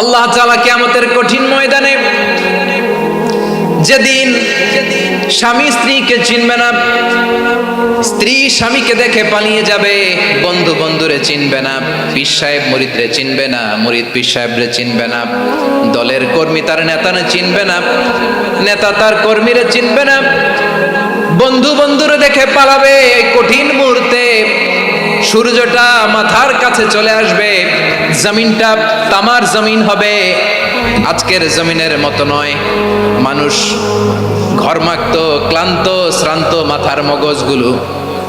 আল্লাহ তাআলা কিয়ামতের কঠিন ময়দানে যেদিন স্বামী স্ত্রীকে চিনবে না, স্ত্রী স্বামীকে দেখে পালিয়ে যাবে, বন্ধু বন্ধুরে চিনবে না, পীর সাহেব মুরিদরে চিনবে না, মুরিদ পীর সাহেবরে চিনবে না, দলের কর্মী তার নেতারে চিনবে না, নেতা তার কর্মীরে চিনবে না, বন্ধু বন্ধুরে দেখে পালাবে। এই কঠিন মুহূর্তে সূর্যটা মাথার কাছে চলে আসবে, জমিনটা তামার জমিন হবে, আজকের জমিনের মতো নয়। মানুষ ঘর্মাক্ত, ক্লান্ত, শ্রান্ত মাথার মগজগুলো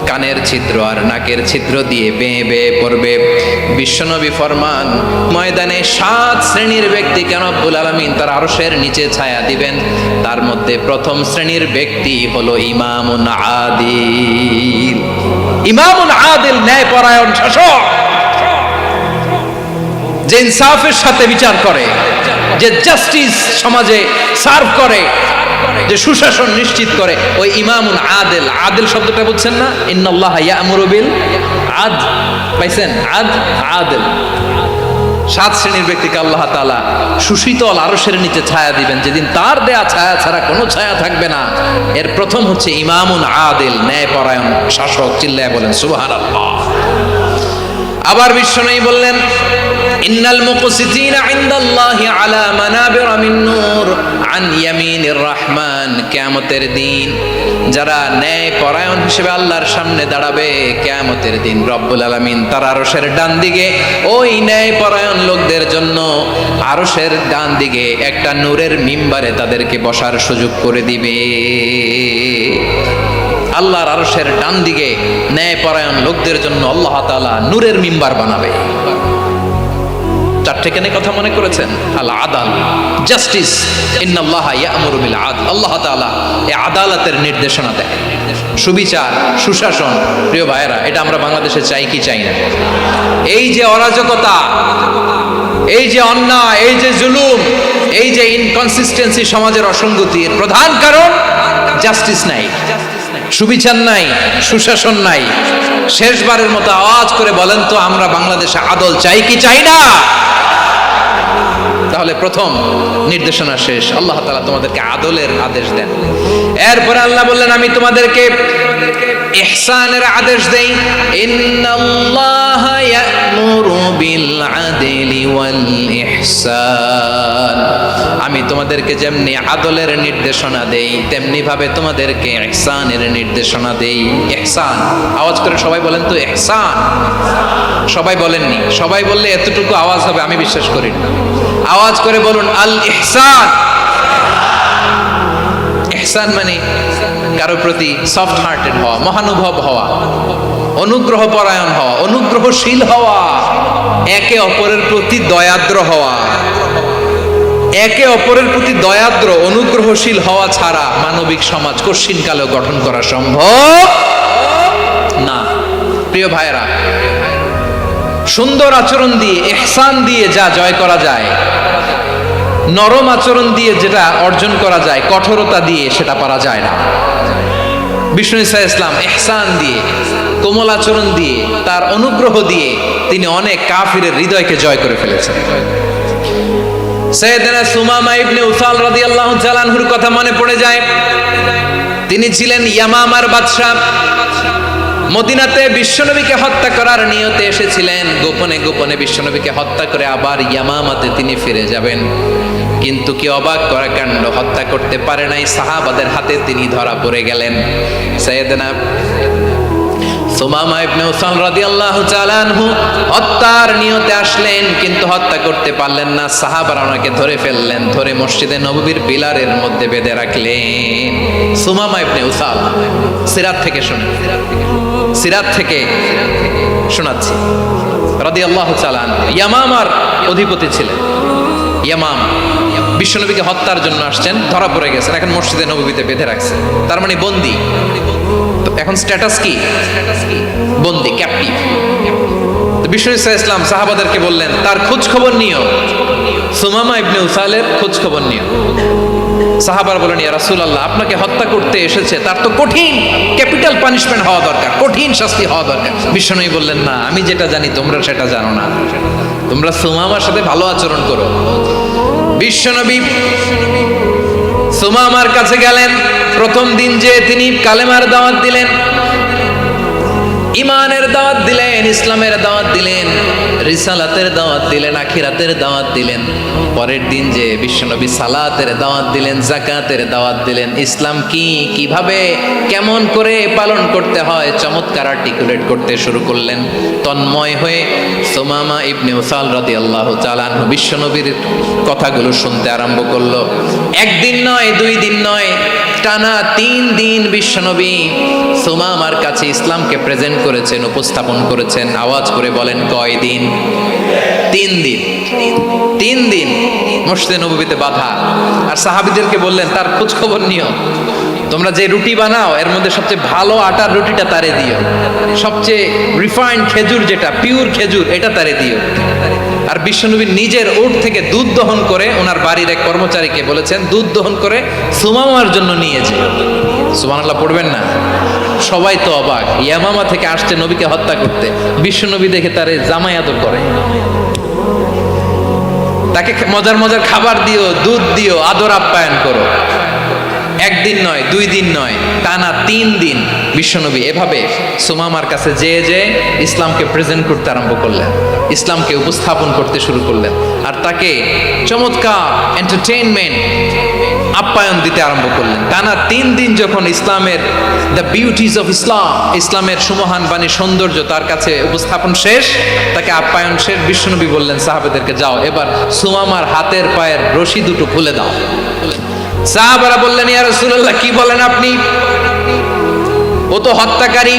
কানের ছিদ্র আর নাকের ছিদ্র দিয়ে বেয়ে বেয়ে পড়বে। বিশ্বনবী ফরমান, ময়দানে 7 শ্রেণীর ব্যক্তিকে রব্বুল আলামিন তার আরশের নিচে ছায়া দিবেন। তার মধ্যে প্রথম শ্রেণীর ব্যক্তি হলো ইমামুন আদিল। ইমামুন আদিল, ন্যায়পরায়ণ শাসক, যে ইনসাফের সাথে বিচার করে, যে জাস্টিস সমাজে সার্ভ করে, যে সুশাসন নিশ্চিত করে, ওই ইমামুন আদিল। আদিল শব্দটা বুঝছেন না? ইন্নাল্লাহা ইয়া'মুরু বিল আদল, পাইছেন? আদিল। 7 শ্রেণীর ব্যক্তিকে আল্লাহ তাআলা সুশীতল আরশের নিচে ছায়া দিবেন, যেদিন তার দেয়া ছায়া ছাড়া কোনো ছায়া থাকবে না। এর প্রথম হচ্ছে ইমামুন আদিল, ন্যায়পরায়ণ শাসক। চিল্লায় বলেন সুবহানাল্লাহ। আবার বিশ্বনবী বললেন, ইন্নাল মুকসিতিনা ইনদাল্লাহি আলা মানাবিরা মিন নূর আন ইয়ামিনির রহমান। কিয়ামতের দিন যারা ন্যায় পরায়ণ হিসেবে আল্লাহর সামনে দাঁড়াবে, কিয়ামতের দিন রব্বুল আলামিন তার আরশের ডান দিকে ওই ন্যায় পরায়ণ লোকদের জন্য আরশের ডান দিকে একটা নূরের মিম্বারে তাদেরকে বসার সুযোগ করে দিবে। আল্লাহর আরশের ডান দিকে ন্যায় পরায়ণ লোকদের জন্য আল্লাহ তাআলা নূরের মিম্বার বানাবে। 4টে কেন কথা মনে করেছেন? আল আদাল, জাস্টিস। ইন্নাল্লাহা ইয়া'মুরু বিল আদল। আল্লাহ তাআলা এই আদালতের নির্দেশনা দেয়, সুবিচার, সুশাসন। প্রিয় ভাইয়েরা, এটা আমরা বাংলাদেশে চাই কি চাই না? এই যে অরাজকতা, এই যে অন্যায়, এই যে জুলুম, এই যে ইনকনসিস্টেন্সি, সমাজের অসঙ্গতি, এর প্রধান কারণ জাস্টিস নাই, সুবিচার নাই, সুশাসন নাই। শেষবারের মতো আওয়াজ করে বলেন তো, আমরা বাংলাদেশে আদল চাই কি চাই না? তাহলে প্রথম নির্দেশনা শেষ। আল্লাহ তাআলা তোমাদেরকে আদলের আদেশ দেন। এরপরে আল্লাহ বললেন, আমি তোমাদেরকে ইহসানের আদেশ দেই। ইন্নাল্লাহা ইয়া'মুরু বিল আদলি ওয়াল ইহসান। আমি তোমাদেরকে যেমনি আদলের নির্দেশনা দেই, তেমনি ভাবে তোমাদেরকে ইহসানের নির্দেশনা দেই। ইহসান, আওয়াজ করে সবাই বলেন তো ইহসান। সবাই বলেননি, সবাই বললে এতটুকু আওয়াজ হবে আমি বিশ্বাস করি না। আওয়াজ করে বলুন আল ইহসান। ইহসান মানে কারো প্রতি সফট হার্টেড হওয়া, মহানুভব হওয়া, অনুগ্রহ পরায়ণ হওয়া, অনুগ্রহশীল হওয়া, একে অপরের প্রতি দয়াদ্র হওয়া। একে অপরের প্রতি দয়াদ্র, অনুগ্রহশীল হওয়া ছাড়া মানবিক সমাজ কশিনকালেও গঠন করা সম্ভব না। প্রিয় ভাইয়েরা, সুন্দর আচরণ দিয়ে, ইহসান দিয়ে যা জয় করা যায়, নরম আচরণ দিয়ে যেটা অর্জন করা যায়, কঠোরতা দিয়ে সেটা পারা যায় না। বিষ্ণু ঈসা ইসলাম ইহসান দিয়ে, কোমল আচরণ দিয়ে, তার অনুগ্রহ দিয়ে তিনি অনেক কাফিরের হৃদয়কে জয় করে ফেলেছেন। সাইয়েদনা সুমামা ইবনে উসাল রাদিয়াল্লাহু তাআলা আনহুর কথা মনে পড়ে যায়। তিনি ছিলেন ইয়ামামার বাদশা। মদিনাতে বিশ্বনবীকে হত্যা করার নিয়তে এসেছিলেন। গোপনে গোপনে বিশ্বনবীকে হত্যা করে আবার ইয়ামামাতে তিনি ফিরে যাবেন। কিন্তু কি অবাক করা কাণ্ড, হত্যা করতে পারে নাই, সাহাবাদের হাতে তিনি ধরা পড়ে গেলেন। সাইয়েদনা সুমামা ইবনে উসাল রাদিয়াল্লাহু তাআলা আনহু হত্যার নিয়তে আসলেন, কিন্তু হত্যা করতে পারলেন না। সাহাবারা ওনাকে ধরে ফেললেন, ধরে মসজিদে নববীর পিলারের মধ্যে বেঁধে রাখলেন। সুমামা ইবনে উসাল, সিরাত থেকে শুনেন, সিরাত থেকে শোনাচ্ছি। রাদিয়াল্লাহু তাআলা আনহু ইয়ামামার অধিপতি ছিলেন। ইয়ামাম বিশ্বনবীকে হত্যার জন্য আসছেন, ধরা পড়ে গেছেন, এখন মসজিদে নববীতে বেঁধে রাখছেন, তার মানে বন্দী। এখন স্ট্যাটাস কি? বন্দী, ক্যাপটিভ। তো বিষ্ণু ইসা ইসলাম সাহাবাদেরকে বললেন, তার খোঁজ খবর নিও। সুমামা ইবনে উসালের খোঁজ খবর নিও। সাহাবারা বলেন, ইয়া রাসূলুল্লাহ, আপনাকে হত্যা করতে এসেছে, তার তো কঠিন ক্যাপিটাল পানিশমেন্ট হওয়া দরকার, কঠিন শাস্তি হওয়া দরকার। বিশ্বনবী বললেন, না, আমি যেটা জানি তোমরা সেটা জানো না, তোমরা সুমামার সাথে ভালো আচরণ করো। বিশ্বনবী সুমামার কাছে গেলেন। প্রথম দিন যে তিনি কালেমার দাওয়াত দিলেন, ইমানের দাওয়াত দিলেন, ইসলামের দাওয়াত দিলেন, রিসালাতের দাওয়াত দিলেন, আখিরাতের দাওয়াত দিলেন। পরের দিন যে বিশ্বনবী সালাতের দাওয়াত দিলেন, যাকাতের দাওয়াত দিলেন, ইসলাম কি, কিভাবে, কেমন করে পালন করতে হয় চমৎকার আর্টিকুলেট করতে শুরু করলেন। তন্ময় হয়ে সুমামা ইবনে উসাল রাদিয়াল্লাহু তাআলা আনহু বিশ্বনবীর কথাগুলো শুনতে আরম্ভ করলো। একদিন নয়, 2 দিন নয়, টানা 3 দিন বিশ্বনবী সুমামার কাছে ইসলামকে প্রেজেন্ট করেছেন, উপস্থাপন করেছেন। আওয়াজ করে বলেন, কয় দিন? 3 দিন। 3 দিন মসজিদে নববীতে বাধা। আর সাহাবীদেরকে বললেন, তার খোঁজ খবর নিও, তোমরা যে রুটি বানাও এর মধ্যে সবচেয়ে ভালো আটার রুটিটা তারে দিও, সবচেয়ে রিফাইন্ড খেজুর, যেটা পিওর খেজুর, এটা তারে দিও। আর বিশ্বনবী নিজের উট থেকে দুধ দহন করে ওনার বাড়ির এক কর্মচারীকে বলেছেন, দুধ দহন করে সুমামার জন্য নিয়ে যে। সুবহানাল্লাহ পড়বেন না? সবাই তো অবাক, ইয়ামামা থেকে আসছে নবীকে হত্যা করতে, বিশ্বনবী দেখে তারে জামাই আদর করে, তাকে মজার মজার খাবার দিও, দুধ দিও, আদর আপ্যায়ন করো। একদিন নয়, 2 দিন নয়, টানা 3 দিন বিশ্বনবী এভাবে সুমামার কাছে যেয়ে ইসলামকে প্রেজেন্ট করতে আরম্ভ করলেন, ইসলামকে উপস্থাপন করতে শুরু করলেন। আর তাকে চমৎকার এন্টারটেইনমেন্ট, আপ্যায়ন দিতে আরম্ভ করলেন। টানা 3 দিন যখন ইসলামের দ্য বিউটিজ অফ ইসলাম, ইসলামের সুমহান বাণী, সৌন্দর্য তার কাছে উপস্থাপন শেষ, তাকে আপ্যায়ন শেষ, বিশ্বনবী বললেন সাহাবাদেরকে, যাও এবার সুমামার হাতের পায়ের রশি দুটো খুলে দাও। সাহাবারা বললেন, ইয়া রাসূলুল্লাহ, কি বলেন আপনি? ও তো হত্যাকারী,